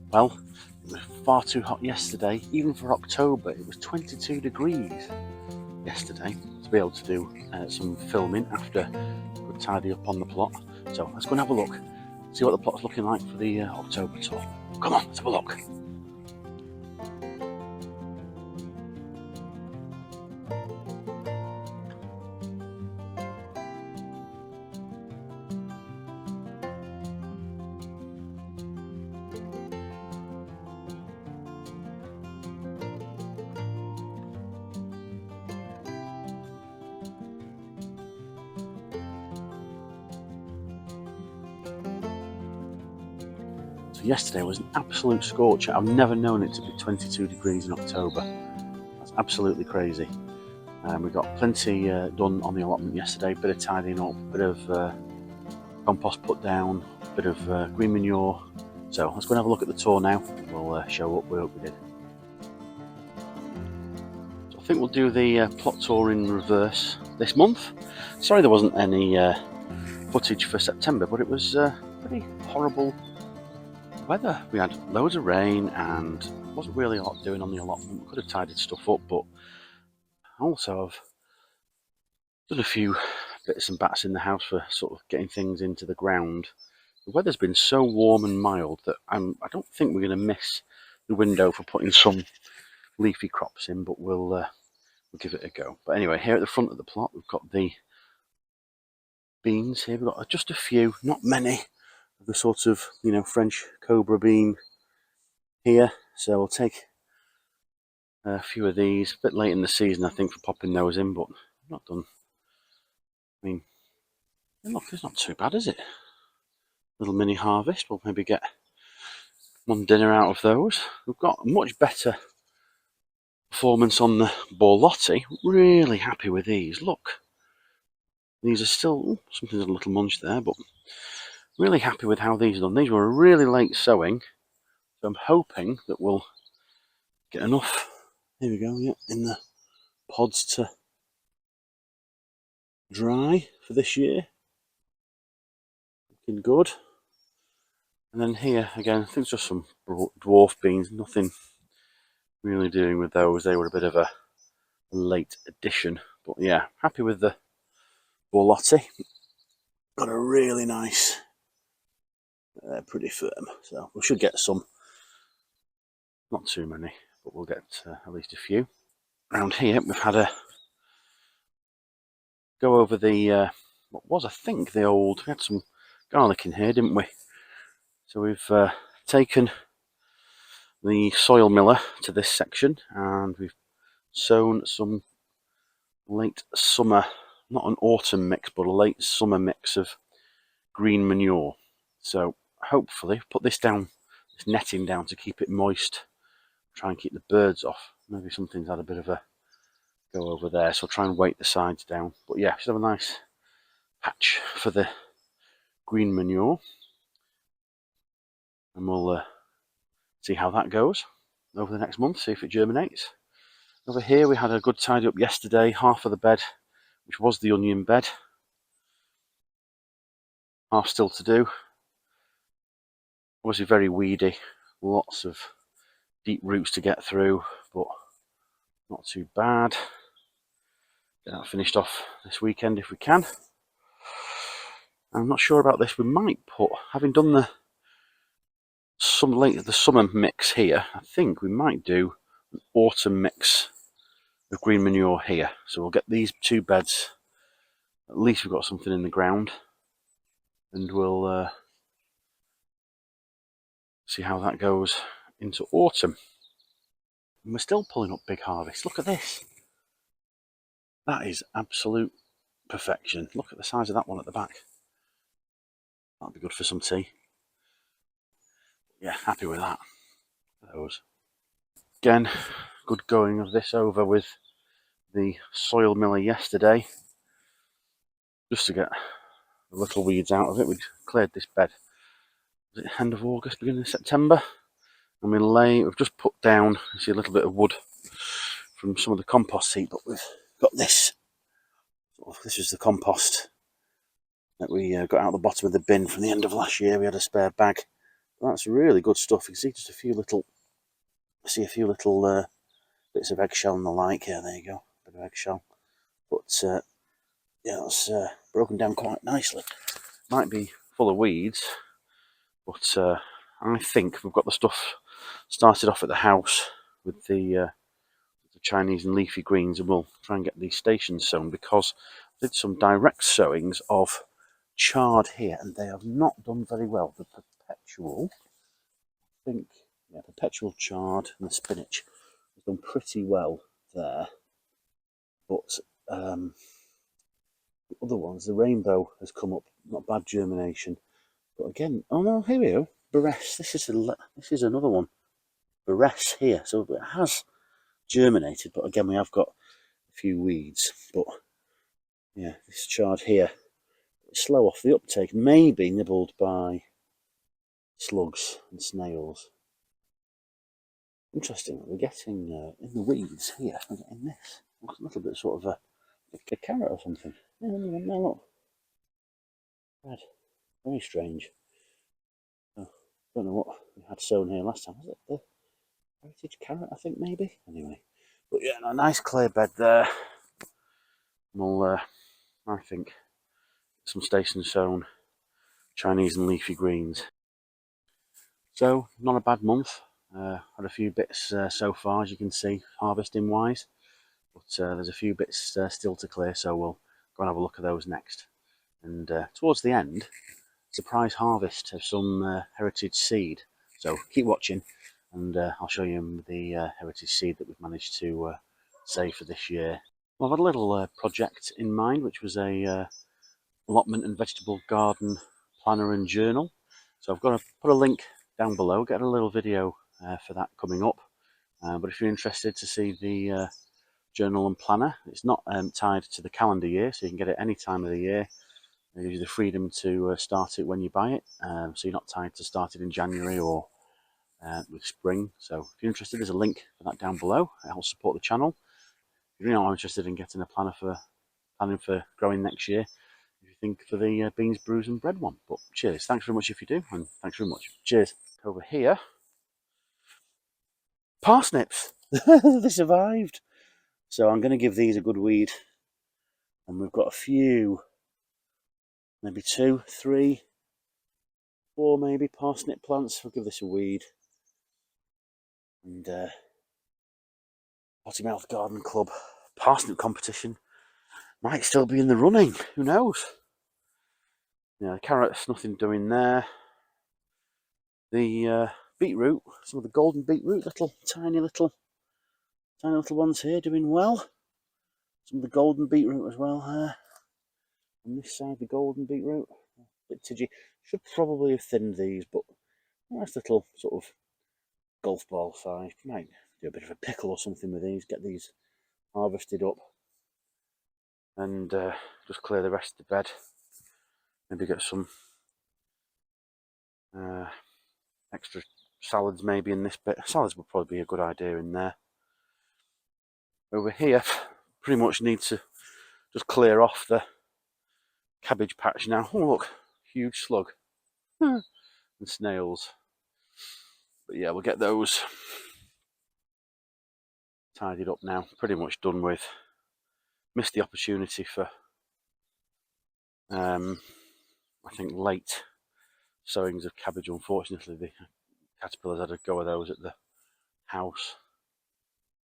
Well, it was far too hot yesterday, even for October. It was 22 degrees yesterday to be able to do some filming after we tidy up on the plot. So let's go and have a look, see what the plot's looking like for the October tour. Come on, let's have a look. So yesterday was an absolute scorcher. I've never known it to be 22 degrees in October. That's absolutely crazy. We got plenty done on the allotment yesterday, bit of tidying up, bit of compost put down, bit of green manure. So let's go and have a look at the tour now. We'll show what we did. So I think we'll do the plot tour in reverse this month. Sorry there wasn't any footage for September, but it was pretty horrible weather. We had loads of rain and wasn't really a lot doing on the allotment. We could have tidied stuff up, but also I've done a few bits and bats in the house for sort of getting things into the ground. The weather's been so warm and mild that I don't think we're going to miss the window for putting some leafy crops in, but we'll give it a go. But anyway, here at the front of the plot, we've got the beans here. We've got just a few, not many, of the sort of, French cobra bean here. So we'll take a few of these. A bit late in the season, I think, for popping those in, but not done. I mean, look, it's not too bad, is it? Little mini harvest. We'll maybe get one dinner out of those. We've got much better performance on the borlotti. Really happy with these. Look, these are still something's a little munch there, but really happy with how these are done. These were a really late sowing, so I'm hoping that we'll get enough. Here we go. Yeah, in the pods to dry for this year. Looking good. And then here again, I think it's just some dwarf beans. Nothing really doing with those. They were a bit of a late addition, but yeah, happy with the borlotti. Got a really nice, pretty firm. So we should get some. Not too many, but we'll get at least a few. Around here, we've had a go over the what was, I think, the old. We had some garlic in here, didn't we? So we've taken the soil miller to this section, and we've sown some late summer, not an autumn mix, but a late summer mix of green manure. So hopefully put this down, this netting down to keep it moist, try and keep the birds off. Maybe something's had a bit of a go over there, so I'll try and weight the sides down. But yeah, should have a nice patch for the green manure, and we'll see how that goes over the next month, see if it germinates. Over here we had a good tidy up yesterday, half of the bed, which was the onion bed, half still to do. Obviously very weedy, lots of deep roots to get through, but not too bad. Get that finished off this weekend if we can. I'm not sure about this. We might put, having done the summer mix here, I think we might do an autumn mix of green manure here. So we'll get these two beds. At least we've got something in the ground, and we'll see how that goes into autumn. And we're still pulling up big harvests. Look at this. That is absolute perfection. Look at the size of that one at the back. That'll be good for some tea. Yeah, happy with that. Those. Again, good going of this over with the soil miller yesterday, just to get the little weeds out of it. We'd cleared this bed, was it end of August, beginning of September? And we've just put down, you see, a little bit of wood from some of the compost heap, but we've got this. This is the compost that we got out the bottom of the bin from the end of last year. We had a spare bag That's really good stuff. You can see just a few little, bits of eggshell and the like. Yeah, there you go, bit of eggshell. But yeah, that's broken down quite nicely. Might be full of weeds, but I think we've got the stuff started off at the house with the Chinese and leafy greens, and we'll try and get these stations sown, because I did some direct sowings of chard here and they have not done very well. The perpetual, I think, yeah, perpetual chard and the spinach has done pretty well there, but the other ones, the rainbow has come up, not bad germination, but again, oh no, here we go, Barres, this is another one, Barres here, so it has germinated, but again we have got a few weeds. But yeah, this chard here, slow off the uptake, maybe nibbled by slugs and snails. Interesting, we're getting in the weeds here, we're getting this. Looks a little bit sort of a carrot or something. Yeah, no, look. Red. Very strange. Oh, don't know what we had sown here last time. Was it the heritage carrot, I think, maybe? Anyway. But yeah, a nice clear bed there. We'll, I think, some station sown Chinese and leafy greens. So, not a bad month. Had a few bits so far, as you can see, harvesting wise. But there's a few bits still to clear, so we'll go and have a look at those next. And towards the end, surprise harvest of some heritage seed. So keep watching, and I'll show you the heritage seed that we've managed to save for this year. Well, I've had a little project in mind, which was a allotment and vegetable garden planner and journal. So I've got to put a link down below, get a little video for that coming up. But if you're interested to see the journal and planner, it's not tied to the calendar year, so you can get it any time of the year. It gives you the freedom to start it when you buy it, so you're not tied to start it in January or with spring. So if you're interested, there's a link for that down below. It helps support the channel. If you're not interested in getting a planner for planning for growing next year, if you think for the beans, brews and bread one. But cheers, thanks very much if you do, and thanks very much. Cheers. Over here, parsnips. They survived. So I'm going to give these a good weed, and we've got a few, maybe 2, 3, 4 maybe parsnip plants. We'll give this a weed. And Potty Mouth Garden Club parsnip competition might still be in the running. Who knows? Yeah, the carrots, nothing doing there. The beetroot, some of the golden beetroot, tiny little ones here doing well. Some of the golden beetroot as well here. On this side, the golden beetroot, a bit tidgy. Should probably have thinned these, but nice little sort of golf ball size. Might do a bit of a pickle or something with these. Get these harvested up, and just clear the rest of the bed. Maybe get some extra salads maybe in this bit. Salads would probably be a good idea in there. Over here, pretty much need to just clear off the cabbage patch now. Oh look, huge slug. And snails. But yeah, we'll get those tidied up now. Pretty much done with. Missed the opportunity for I think late sowings of cabbage. Unfortunately, the caterpillars had a go of those at the house.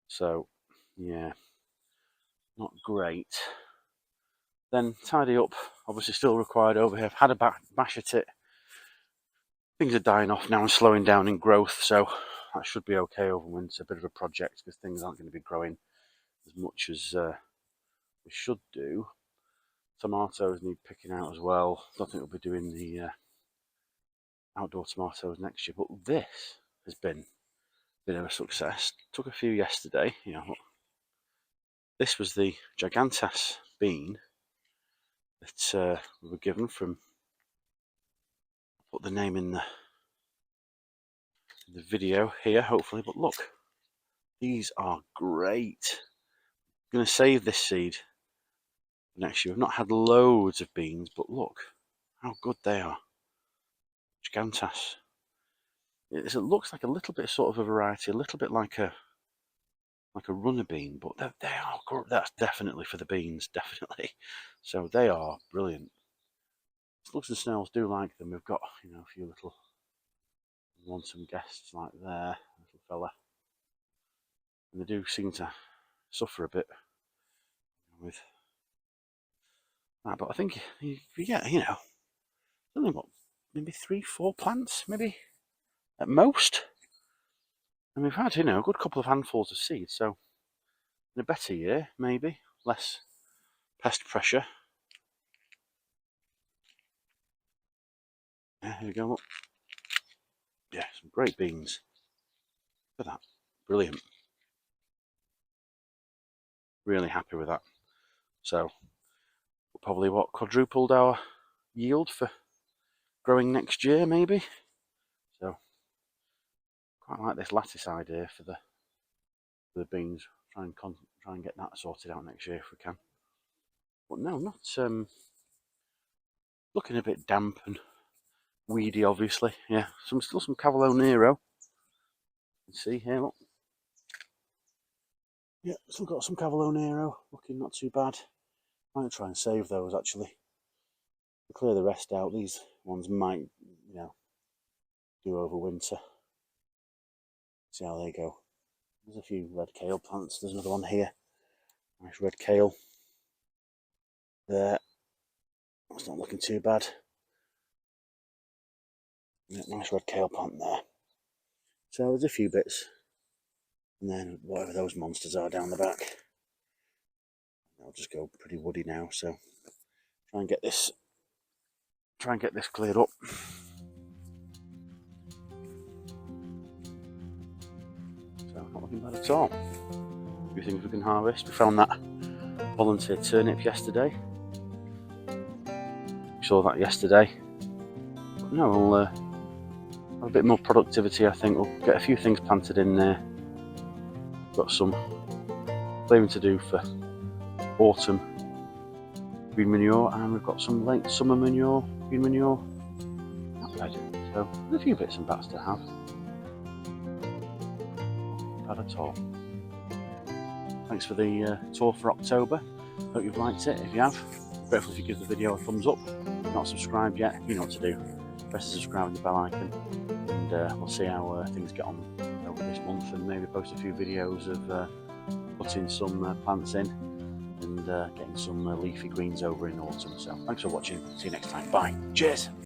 So yeah, not great. Then tidy up, obviously still required over here. I've had a bash at it. Things are dying off now and slowing down in growth, so that should be okay over winter. A bit of a project because things aren't going to be growing as much as we should do. Tomatoes need picking out as well. Don't think we'll be doing the outdoor tomatoes next year, but this has been a bit of a success. Took a few yesterday. You know, this was the gigantes bean that we were given from. I'll put the name in the video here, hopefully. But look, these are great. I'm going to save this seed for next year. We've not had loads of beans, but look how good they are. Gigantes. it looks like a little bit sort of a variety, a little bit like a runner bean, but they are, that's definitely for the beans, definitely. So they are brilliant. Slugs and snails do like them. We've got, a few little lonesome guests like there, little fella, and they do seem to suffer a bit with that. But I think if you get, only what, maybe 3-4 plants, maybe at most, and we've had, a good couple of handfuls of seeds. So in a better year, maybe less pest pressure. Yeah, here we go. Look. Yeah, some great beans. Look at that, brilliant. Really happy with that. So probably quadrupled our yield for growing next year, maybe. So quite like this lattice idea for the beans. Try and get that sorted out next year if we can. But no, not looking a bit damp and weedy, obviously. Yeah, still some Cavolo Nero. You can see here, look. Yeah, still got some Cavolo Nero. Looking not too bad. Might try and save those actually. Clear the rest out. These ones might, do over winter. See how they go. There's a few red kale plants. There's another one here. Nice red kale. There. That's not looking too bad. Yeah, nice red kale plant there. So there's a few bits. And then whatever those monsters are down the back. I'll just go pretty woody now, so try and get this cleared up. So not looking bad at all. A few things we can harvest. We found that volunteer turnip yesterday. We saw that yesterday. But no, we'll have a bit more productivity, I think. We'll get a few things planted in there. Got some clearing to do for autumn green manure, and we've got some late summer manure, green manure. Not bad. So there's a few bits and bats to have. Not bad at all. Thanks for the tour for October. Hope you've liked it. If you have, I'm grateful if you give the video a thumbs up. If you're not subscribed yet, you know what to do. Press the subscribe and the bell icon, and we'll see how things get on over this month, and maybe post a few videos of putting some plants in and getting some leafy greens over in autumn. So thanks for watching. See you next time. Bye. Cheers.